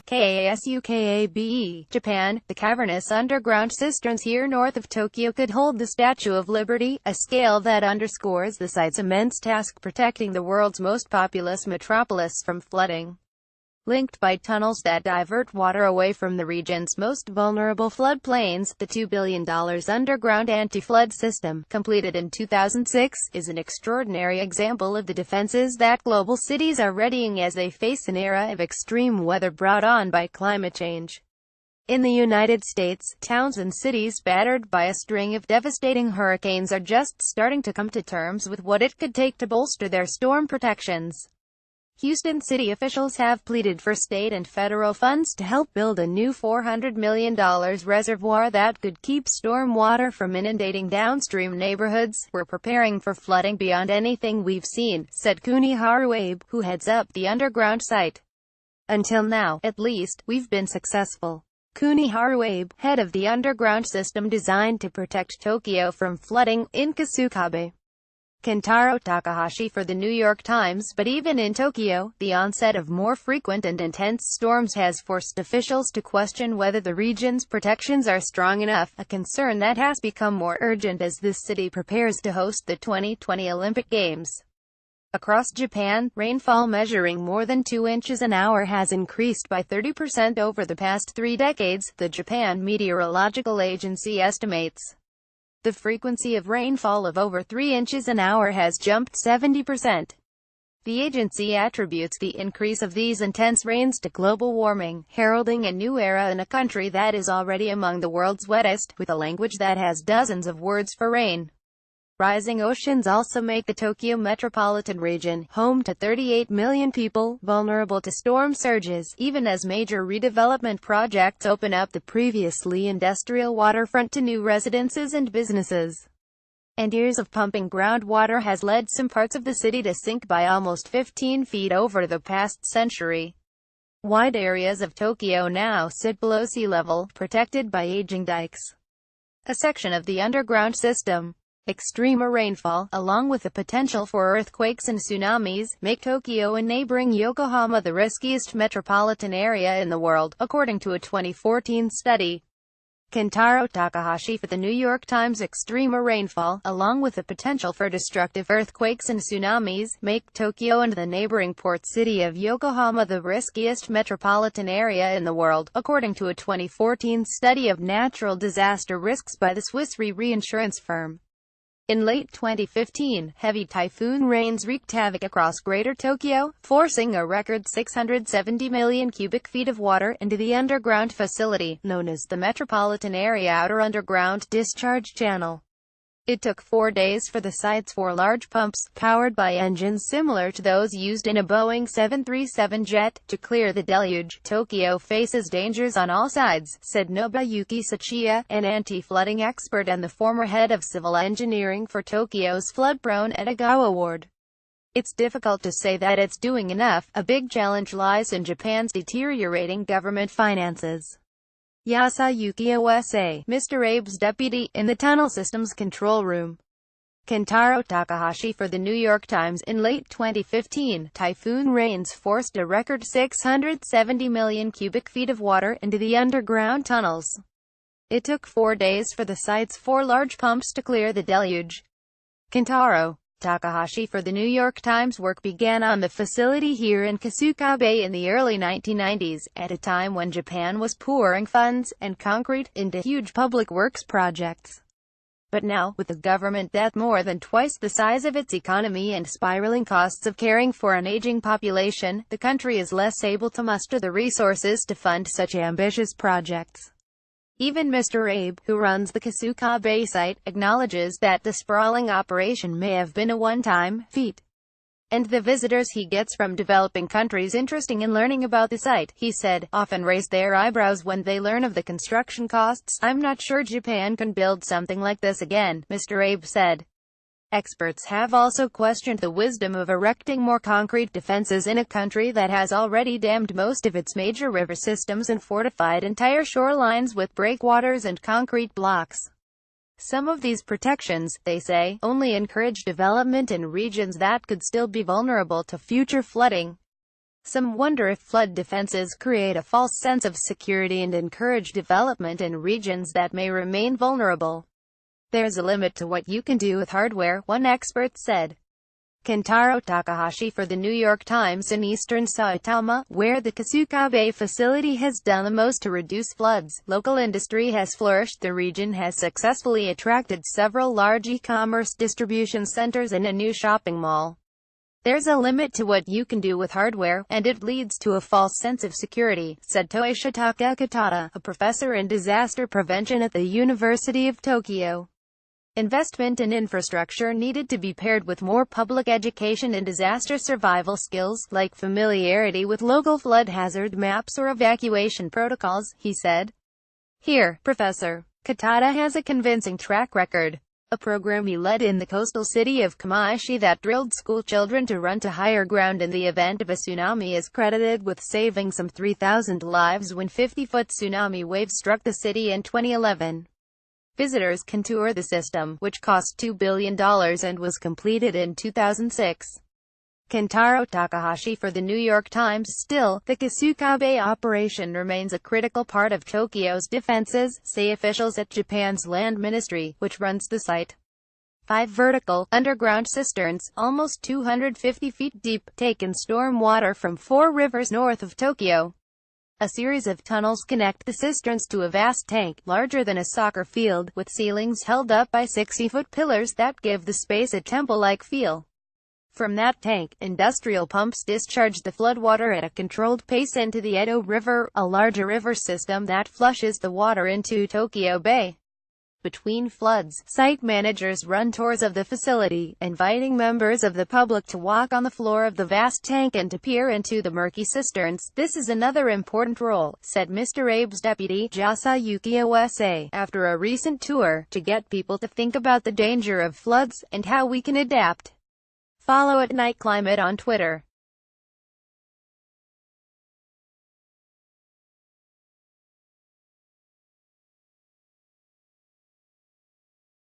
KASUKABE, Japan. The cavernous underground cisterns here north of Tokyo could hold the Statue of Liberty, a scale that underscores the site's immense task protecting the world's most populous metropolis from flooding. Linked by tunnels that divert water away from the region's most vulnerable floodplains, the $2 billion underground anti-flood system, completed in 2006, is an extraordinary example of the defenses that global cities are readying as they face an era of extreme weather brought on by climate change. In the United States, towns and cities battered by a string of devastating hurricanes are just starting to come to terms with what it could take to bolster their storm protections. Houston city officials have pleaded for state and federal funds to help build a new $400 million reservoir that could keep storm water from inundating downstream neighborhoods. "We're preparing for flooding beyond anything we've seen," said Kuniharu Abe, who heads up the underground site. "Until now, at least, we've been successful." Kuniharu Abe, head of the underground system designed to protect Tokyo from flooding, in KASUKABE. Kentaro Takahashi for The New York Times. But even in Tokyo, the onset of more frequent and intense storms has forced officials to question whether the region's protections are strong enough, a concern that has become more urgent as this city prepares to host the 2020 Olympic Games. Across Japan, rainfall measuring more than 2 inches an hour has increased by 30% over the past 3 decades, the Japan Meteorological Agency estimates. The frequency of rainfall of over 3 inches an hour has jumped 70%. The agency attributes the increase of these intense rains to global warming, heralding a new era in a country that is already among the world's wettest, with a language that has dozens of words for rain. Rising oceans also make the Tokyo metropolitan region, home to 38 million people, vulnerable to storm surges, even as major redevelopment projects open up the previously industrial waterfront to new residences and businesses. And years of pumping groundwater has led some parts of the city to sink by almost 15 feet over the past century. Wide areas of Tokyo now sit below sea level, protected by aging dikes. A section of the underground system. Extreme rainfall, along with the potential for earthquakes and tsunamis, make Tokyo and neighboring Yokohama the riskiest metropolitan area in the world, according to a 2014 study. Kentaro Takahashi for The New York Times. Extreme rainfall, along with the potential for destructive earthquakes and tsunamis, make Tokyo and the neighboring port city of Yokohama the riskiest metropolitan area in the world, according to a 2014 study of natural disaster risks by the Swiss reinsurance firm. In late 2015, heavy typhoon rains wreaked havoc across Greater Tokyo, forcing a record 670 million cubic feet of water into the underground facility, known as the Metropolitan Area Outer Underground Discharge Channel. It took 4 days for the site's 4 large pumps, powered by engines similar to those used in a Boeing 737 jet, to clear the deluge. "Tokyo faces dangers on all sides," said Nobuyuki Sachiya, an anti-flooding expert and the former head of civil engineering for Tokyo's flood-prone Edogawa Ward. "It's difficult to say that it's doing enough. A big challenge lies in Japan's deteriorating government finances." Yasuyuki Owase, Mr. Abe's deputy, in the tunnel systems control room. Kentaro Takahashi for The New York Times. In late 2015, typhoon rains forced a record 670 million cubic feet of into the underground tunnels. It took 4 days for the site's 4 large pumps to clear the deluge. Kentaro Takahashi for The New York Times. Work began on the facility here in KASUKABE in the early 1990s, at a time when Japan was pouring funds and concrete into huge public works projects. But now, with a government debt more than twice the size of its economy and spiraling costs of caring for an aging population, the country is less able to muster the resources to fund such ambitious projects. Even Mr. Abe, who runs the KASUKABE site, acknowledges that the sprawling operation may have been a one-time feat. And the visitors he gets from developing countries interested in learning about the site, he said, often raise their eyebrows when they learn of the construction costs. "I'm not sure Japan can build something like this again," Mr. Abe said. Experts have also questioned the wisdom of erecting more concrete defenses in a country that has already dammed most of its major river systems and fortified entire shorelines with breakwaters and concrete blocks. Some of these protections, they say, only encourage development in regions that could still be vulnerable to future flooding. Some wonder if flood defenses create a false sense of security and encourage development in regions that may remain vulnerable. There's a limit to what you can do with hardware, one expert said. Kentaro Takahashi for the New York Times. In eastern Saitama, where the KASUKABE facility has done the most to reduce floods, local industry has flourished. The region has successfully attracted several large e-commerce distribution centers and a new shopping mall. There's a limit to what you can do with hardware, and it leads to a false sense of security, said Toshitaka Katada, a professor in disaster prevention at the University of Tokyo. Investment in infrastructure needed to be paired with more public education and disaster survival skills, like familiarity with local flood hazard maps or evacuation protocols, he said. Here, Professor Katada has a convincing track record. A program he led in the coastal city of Kamaishi that drilled school children to run to higher ground in the event of a tsunami is credited with saving some 3,000 lives when 50-foot tsunami waves struck the city in 2011. Visitors can tour the system, which cost $2 billion and was completed in 2006. Kentaro Takahashi for the New York Times. Still, the KASUKABE operation remains a critical part of Tokyo's defenses, say officials at Japan's Land Ministry, which runs the site. 5 vertical, underground cisterns, almost 250 feet deep, take in storm water from 4 rivers north of Tokyo. A series of tunnels connect the cisterns to a vast tank, larger than a soccer field, with ceilings held up by 60-foot pillars that give the space a temple-like feel. From that tank, industrial pumps discharge the floodwater at a controlled pace into the Edo River, a larger river system that flushes the water into Tokyo Bay. Between floods, site managers run tours of the facility, inviting members of the public to walk on the floor of the vast tank and to peer into the murky cisterns. This is another important role, said Mr. Abe's deputy, Yasuyuki Osa, after a recent tour, to get people to think about the danger of floods, and how we can adapt. Follow @NightClimate on Twitter.